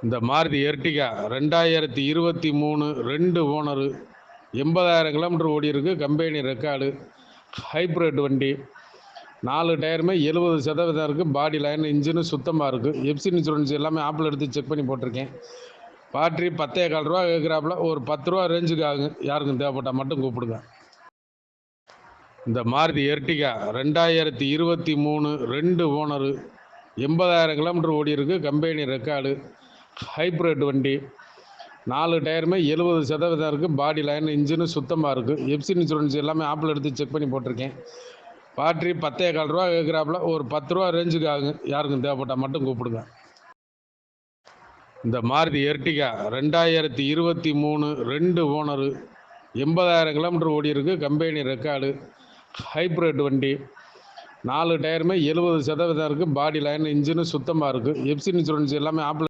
இந்த Maruti Ertiga 2023 2 owner 80,000 kilometre ஓடி இருக்கு. Company record. ஹைப்ரிட் வண்டி. 4 டயருமே 70% இருக்குது. பாடி லைன் இன்ஜினு சுத்தமாக இருக்குது. எஃப்சி இன்சூரன்ஸ் எல்லாமே ஆப்பில் எடுத்து செக் பண்ணி போட்டிருக்கேன். பேட்டரி 10,4 ரூபா கேட்குறாப்புல. ஒரு 10 ரூபா ரேஞ்சுக்கு ஆகுங்க. யாருக்கும் தேவைப்பட்டால் மட்டும் கூப்பிடுங்க. இந்த மாருதி எர்டிகா 2023 2 ஓனரு 80,000 கிலோமீட்டர் ஓடி இருக்கு. Company record. ஹைப்ரிட் வண்டி. 4 டயருமே 70% இருக்குது. பாடி லைன் இன்ஜினு சுத்தமாக இருக்குது. எஃப்சி இன்சூரன்ஸ் எல்லாமே ஆப்பில் எடுத்து செக் பண்ணி போட்டிருக்கேன். பேட்டரி 10,4 ரூபா கேட்குறாப்புல. ஒரு 10 ரூபா ரேஞ்சுக்கு ஆகுங்க. யாருக்கும் தேவைப்பட்டால் மட்டும் கூப்பிடுங்க. இந்த மாருதி எர்டிகா 2023 2 ஓனரு 80,000 கிலோமீட்டர் ஓடி இருக்கு. Company record. ஹைப்ரிட் வண்டி. 4 டயருமே 70% இருக்குது. பாடி லைன் இன்ஜினு சுத்தமாக இருக்குது. எஃப்சி இன்சூரன்ஸ் எல்லாமே ஆப்பில்